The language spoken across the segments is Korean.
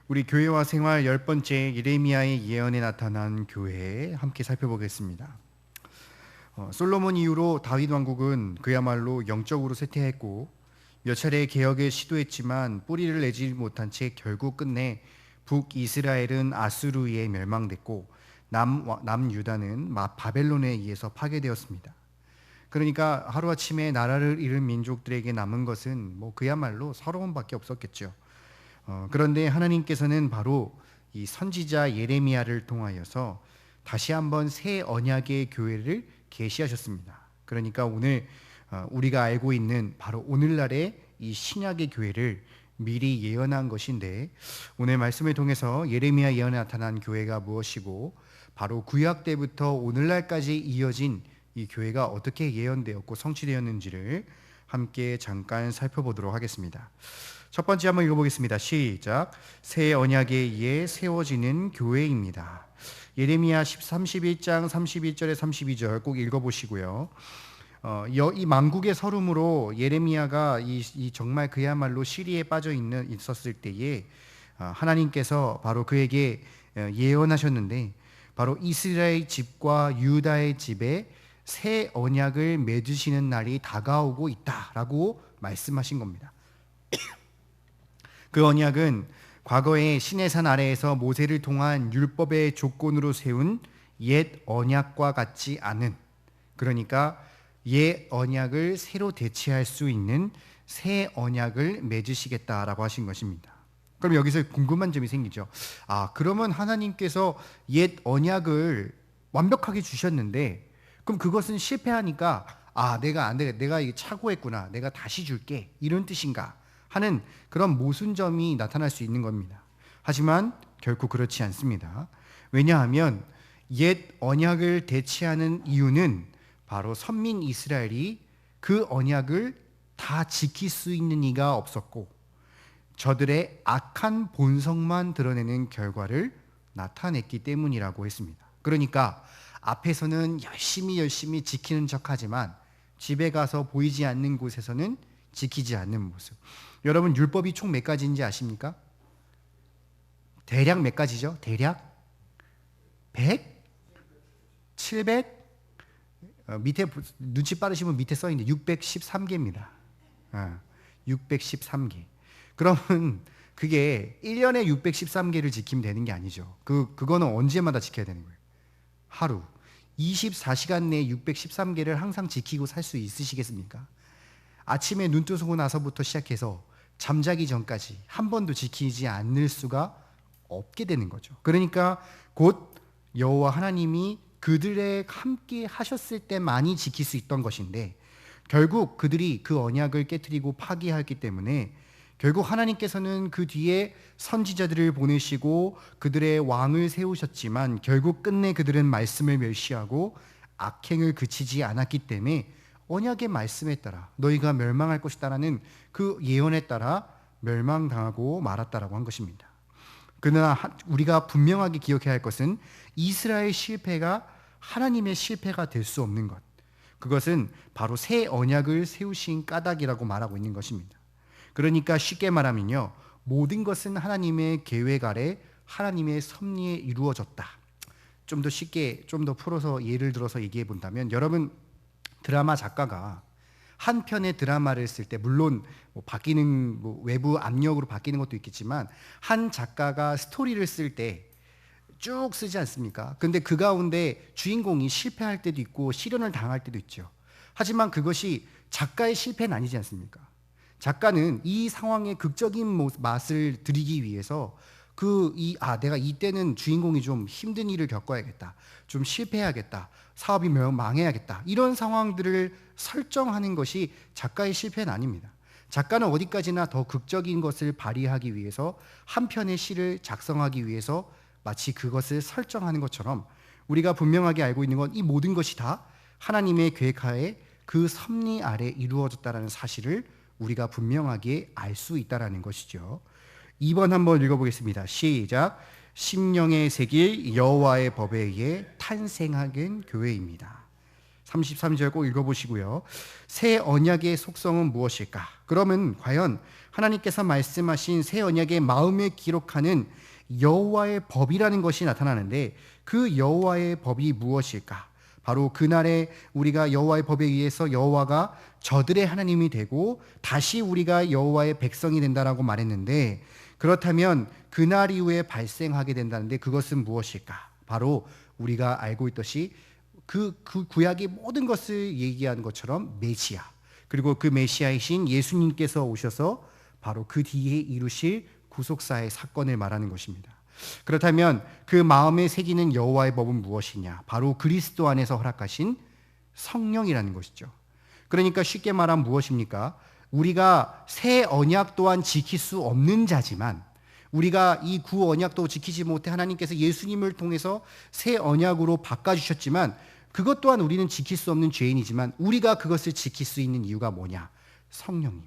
우리 교회와 생활 10번째 예레미야의 예언에 나타난 교회 함께 살펴보겠습니다. 솔로몬 이후로 다윗 왕국은 그야말로 영적으로 쇠퇴했고 몇 차례 개혁을 시도했지만 뿌리를 내지 못한 채 결국 끝내 북이스라엘은 아수르에 멸망됐고 남유다는 바벨론에 의해서 파괴되었습니다. 그러니까 하루아침에 나라를 잃은 민족들에게 남은 것은 그야말로 서러움밖에 없었겠죠. 그런데 하나님께서는 바로 이 선지자 예레미야를 통하여서 다시 한번 새 언약의 교회를 계시하셨습니다. 그러니까 오늘 우리가 알고 있는 바로 오늘날의 이 신약의 교회를 미리 예언한 것인데, 오늘 말씀을 통해서 예레미야 예언에 나타난 교회가 무엇이고 바로 구약 때부터 오늘날까지 이어진 이 교회가 어떻게 예언되었고 성취되었는지를 함께 잠깐 살펴보도록 하겠습니다. 첫 번째 한번 읽어보겠습니다. 시작. 새 언약에 의해 세워지는 교회입니다. 예레미야 31장 31절에 32절 꼭 읽어보시고요. 이 만국의 서름으로 예레미야가 이 정말 그야말로 시리에 빠져 있었을 때에 하나님께서 바로 그에게 예언하셨는데, 바로 이스라엘 집과 유다의 집에 새 언약을 맺으시는 날이 다가오고 있다라고 말씀하신 겁니다. 그 언약은 과거에 시내산 아래에서 모세를 통한 율법의 조건으로 세운 옛 언약과 같지 않은, 그러니까 옛 언약을 새로 대체할 수 있는 새 언약을 맺으시겠다라고 하신 것입니다. 그럼 여기서 궁금한 점이 생기죠. 그러면 하나님께서 옛 언약을 완벽하게 주셨는데 그럼 그것은 실패하니까 내가 안 돼, 내가 이게 착오했구나, 내가 다시 줄게, 이런 뜻인가 하는 그런 모순점이 나타날 수 있는 겁니다. 하지만 결코 그렇지 않습니다. 왜냐하면 옛 언약을 대체하는 이유는 바로 선민 이스라엘이 그 언약을 다 지킬 수 있는 이가 없었고 저들의 악한 본성만 드러내는 결과를 나타냈기 때문이라고 했습니다. 그러니까 앞에서는 열심히 지키는 척하지만 집에 가서 보이지 않는 곳에서는 지키지 않는 모습. 여러분, 율법이 총 몇 가지인지 아십니까? 대략 몇 가지죠? 대략 100? 700? 밑에 눈치 빠르시면 밑에 써 있는데 613개입니다. 613개. 그러면 그게 1년에 613개를 지키면 되는 게 아니죠. 그거는 언제마다 지켜야 되는 거예요. 하루 24시간 내에 613개를 항상 지키고 살 수 있으시겠습니까? 아침에 눈 뜨고 나서부터 시작해서 잠자기 전까지 한 번도 지키지 않을 수가 없게 되는 거죠. 그러니까 곧 여호와 하나님이 그들의 함께 하셨을 때만이 지킬 수 있던 것인데, 결국 그들이 그 언약을 깨트리고 파기하였기 때문에 결국 하나님께서는 그 뒤에 선지자들을 보내시고 그들의 왕을 세우셨지만 결국 끝내 그들은 말씀을 멸시하고 악행을 그치지 않았기 때문에 언약의 말씀에 따라 너희가 멸망할 것이다라는 그 예언에 따라 멸망당하고 말았다라고 한 것입니다. 그러나 우리가 분명하게 기억해야 할 것은 이스라엘 실패가 하나님의 실패가 될 수 없는 것, 그것은 바로 새 언약을 세우신 까닭이라고 말하고 있는 것입니다. 그러니까 쉽게 말하면요, 모든 것은 하나님의 계획 아래 하나님의 섭리에 이루어졌다. 좀 더 쉽게, 좀 더 풀어서 예를 들어서 얘기해 본다면, 여러분 드라마 작가가 한 편의 드라마를 쓸 때 물론 바뀌는 외부 압력으로 바뀌는 것도 있겠지만 한 작가가 스토리를 쓸 때 쭉 쓰지 않습니까? 근데 그 가운데 주인공이 실패할 때도 있고 실현을 당할 때도 있죠. 하지만 그것이 작가의 실패는 아니지 않습니까? 작가는 이 상황의 극적인 맛을 드리기 위해서 내가 이때는 주인공이 좀 힘든 일을 겪어야겠다, 좀 실패해야겠다, 사업이 망해야겠다, 이런 상황들을 설정하는 것이 작가의 실패는 아닙니다. 작가는 어디까지나 더 극적인 것을 발휘하기 위해서 한 편의 시를 작성하기 위해서 마치 그것을 설정하는 것처럼 우리가 분명하게 알고 있는 건 이 모든 것이 다 하나님의 계획하에 그 섭리 아래 이루어졌다는 사실을 우리가 분명하게 알 수 있다는 것이죠. 2번 한번 읽어보겠습니다. 시작. 심령의 새길 여호와의 법에 의해 탄생하긴 교회입니다. 33절 꼭 읽어보시고요. 새 언약의 속성은 무엇일까? 그러면 과연 하나님께서 말씀하신 새 언약의 마음에 기록하는 여호와의 법이라는 것이 나타나는데 그 여호와의 법이 무엇일까? 바로 그날에 우리가 여호와의 법에 의해서 여호와가 저들의 하나님이 되고 다시 우리가 여호와의 백성이 된다라고 말했는데, 그렇다면 그날 이후에 발생하게 된다는데 그것은 무엇일까? 바로 우리가 알고 있듯이 그 구약의 모든 것을 얘기하는 것처럼 메시아, 그리고 그 메시아이신 예수님께서 오셔서 바로 그 뒤에 이루실 구속사의 사건을 말하는 것입니다. 그렇다면 그 마음에 새기는 여호와의 법은 무엇이냐? 바로 그리스도 안에서 허락하신 성령이라는 것이죠. 그러니까 쉽게 말하면 무엇입니까? 우리가 새 언약 또한 지킬 수 없는 자지만, 우리가 이 구 언약도 지키지 못해 하나님께서 예수님을 통해서 새 언약으로 바꿔주셨지만 그것 또한 우리는 지킬 수 없는 죄인이지만 우리가 그것을 지킬 수 있는 이유가 뭐냐? 성령님.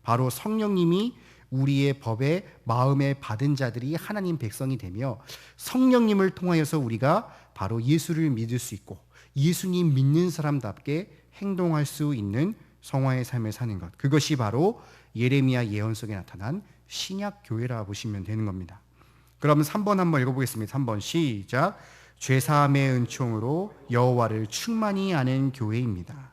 바로 성령님이 우리의 법에 마음에 받은 자들이 하나님 백성이 되며 성령님을 통하여서 우리가 바로 예수를 믿을 수 있고 예수님 믿는 사람답게 행동할 수 있는 성화의 삶을 사는 것, 그것이 바로 예레미야 예언 속에 나타난 신약 교회라 보시면 되는 겁니다. 그러면 3번 한번 읽어보겠습니다. 3번 시작. 죄사함의 은총으로 여호와를 충만히 아는 교회입니다.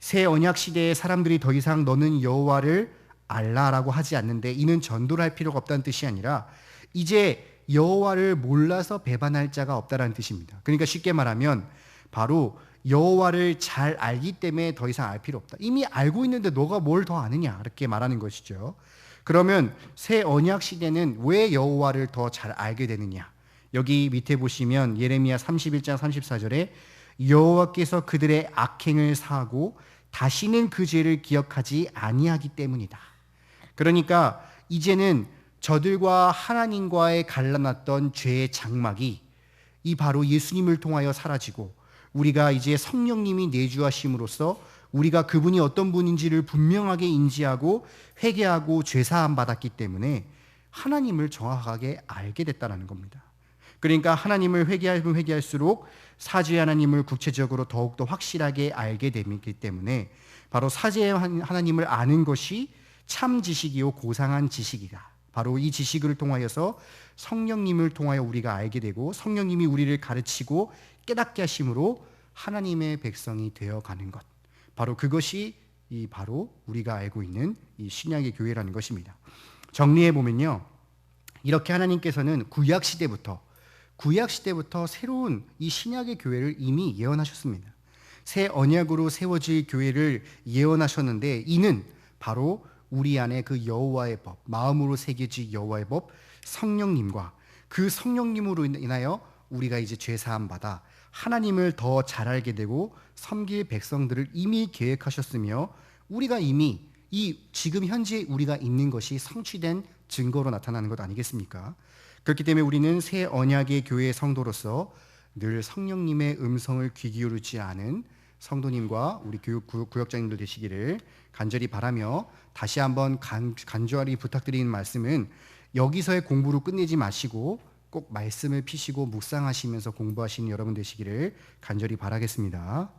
새 언약 시대에 사람들이 더 이상 너는 여호와를 알라라고 하지 않는데, 이는 전도를 할 필요가 없다는 뜻이 아니라 이제 여호와를 몰라서 배반할 자가 없다라는 뜻입니다. 그러니까 쉽게 말하면 바로 여호와를 잘 알기 때문에 더 이상 알 필요 없다. 이미 알고 있는데 너가 뭘 더 아느냐, 이렇게 말하는 것이죠. 그러면 새 언약 시대는 왜 여호와를 더 잘 알게 되느냐? 여기 밑에 보시면 예레미야 31장 34절에 여호와께서 그들의 악행을 사하고 다시는 그 죄를 기억하지 아니하기 때문이다. 그러니까 이제는 저들과 하나님과의 갈라놨던 죄의 장막이 이 바로 예수님을 통하여 사라지고 우리가 이제 성령님이 내주하심으로써 우리가 그분이 어떤 분인지를 분명하게 인지하고 회개하고 죄사함 받았기 때문에 하나님을 정확하게 알게 됐다는 겁니다. 그러니까 하나님을 회개하면 회개할수록 사죄의 하나님을 구체적으로 더욱더 확실하게 알게 되기 때문에 바로 사죄의 하나님을 아는 것이 참 지식이요 고상한 지식이다. 바로 이 지식을 통하여서 성령님을 통하여 우리가 알게 되고 성령님이 우리를 가르치고 깨닫게 하심으로 하나님의 백성이 되어가는 것, 바로 그것이 바로 우리가 알고 있는 이 신약의 교회라는 것입니다. 정리해 보면요, 이렇게 하나님께서는 구약 시대부터 새로운 이 신약의 교회를 이미 예언하셨습니다. 새 언약으로 세워질 교회를 예언하셨는데 이는 바로 우리 안에 그 여호와의 법, 마음으로 새겨질 여호와의 법, 성령님과 그 성령님으로 인하여 우리가 이제 죄사함 받아 하나님을 더 잘 알게 되고 섬길 백성들을 이미 계획하셨으며 우리가 이미 이 지금 현재 우리가 있는 것이 성취된 증거로 나타나는 것 아니겠습니까? 그렇기 때문에 우리는 새 언약의 교회의 성도로서 늘 성령님의 음성을 귀 기울이지 않은 성도님과 우리 구역장님들 되시기를 간절히 바라며, 다시 한번 간절히 부탁드리는 말씀은 여기서의 공부로 끝내지 마시고 꼭 말씀을 피시고 묵상하시면서 공부하시는 여러분 되시기를 간절히 바라겠습니다.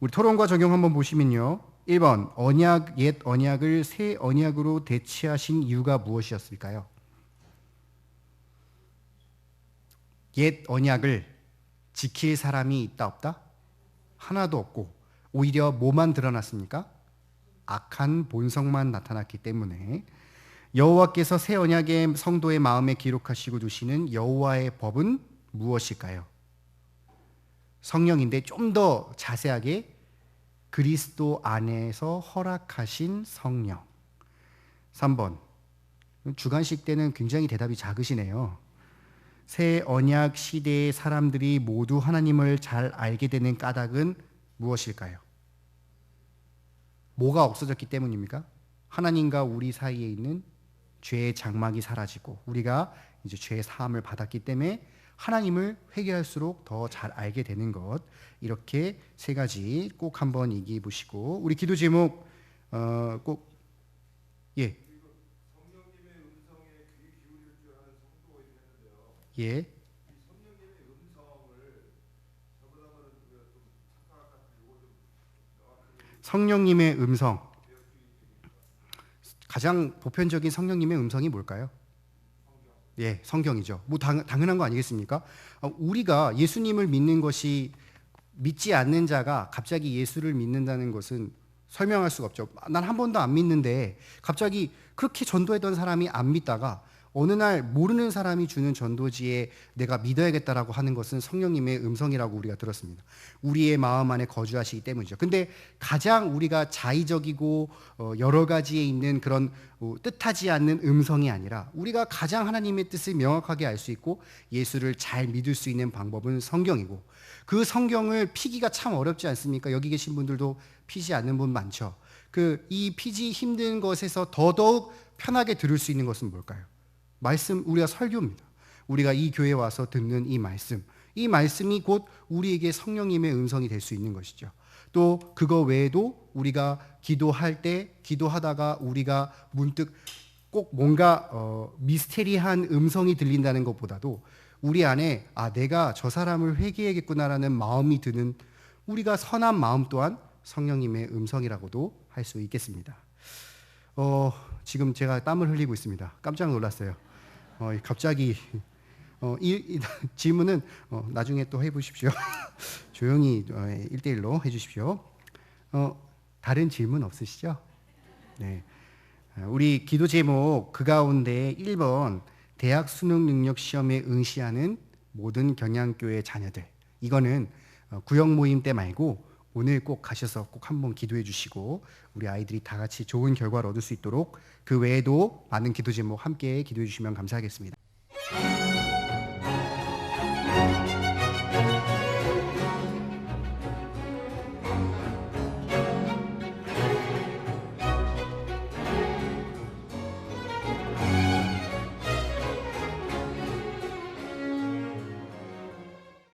우리 토론과 적용 한번 보시면요, 1번 옛 언약을 새 언약으로 대체하신 이유가 무엇이었을까요? 옛 언약을 지킬 사람이 있다 없다? 하나도 없고 오히려 뭐만 드러났습니까? 악한 본성만 나타났기 때문에 여호와께서 새 언약의 성도의 마음에 기록하시고 두시는 여호와의 법은 무엇일까요? 성령인데 좀 더 자세하게 그리스도 안에서 허락하신 성령. 3번 주간식 때는 굉장히 대답이 작으시네요. 새 언약 시대의 사람들이 모두 하나님을 잘 알게 되는 까닭은 무엇일까요? 뭐가 없어졌기 때문입니까? 하나님과 우리 사이에 있는 죄의 장막이 사라지고 우리가 이제 죄의 사함을 받았기 때문에 하나님을 회개할수록 더 잘 알게 되는 것, 이렇게 세 가지 꼭 한번 얘기해 보시고 우리 기도 제목 꼭 성령님의 음성에 귀 기울일 줄 아는 성도가 있는데요. 예. 이 성령님의 음성을 잘못하면 우리가 좀 착각할 것 같아요. 성령님의 음성. 가장 보편적인 성령님의 음성이 뭘까요? 예, 성경이죠. 뭐 당연한 거 아니겠습니까? 우리가 예수님을 믿는 것이 믿지 않는 자가 갑자기 예수를 믿는다는 것은 설명할 수가 없죠. 난 한 번도 안 믿는데 갑자기 그렇게 전도했던 사람이 안 믿다가 어느 날 모르는 사람이 주는 전도지에 내가 믿어야겠다라고 하는 것은 성령님의 음성이라고 우리가 들었습니다. 우리의 마음 안에 거주하시기 때문이죠. 근데 가장 우리가 자의적이고 여러 가지에 있는 그런 뜻하지 않는 음성이 아니라 우리가 가장 하나님의 뜻을 명확하게 알 수 있고 예수를 잘 믿을 수 있는 방법은 성경이고, 그 성경을 피기가 참 어렵지 않습니까? 여기 계신 분들도 피지 않는 분 많죠. 이 피지 힘든 것에서 더더욱 편하게 들을 수 있는 것은 뭘까요? 말씀, 우리가 설교입니다. 우리가 이 교회에 와서 듣는 이 말씀이 곧 우리에게 성령님의 음성이 될 수 있는 것이죠. 또 그거 외에도 우리가 기도할 때 기도하다가 우리가 문득 꼭 뭔가 미스테리한 음성이 들린다는 것보다도 우리 안에 내가 저 사람을 회개해야겠구나라는 마음이 드는 우리가 선한 마음 또한 성령님의 음성이라고도 할 수 있겠습니다. 지금 제가 땀을 흘리고 있습니다. 깜짝 놀랐어요. 갑자기 이 질문은 나중에 또 해보십시오. 조용히 1대1로 해주십시오. 다른 질문 없으시죠? 네. 우리 기도 제목 그 가운데 1번 대학 수능 능력 시험에 응시하는 모든 경양교회 자녀들, 이거는 구역 모임 때 말고 오늘 꼭 가셔서 꼭 한번 기도해 주시고 우리 아이들이 다 같이 좋은 결과를 얻을 수 있도록 그 외에도 많은 기도 제목 함께 기도해 주시면 감사하겠습니다.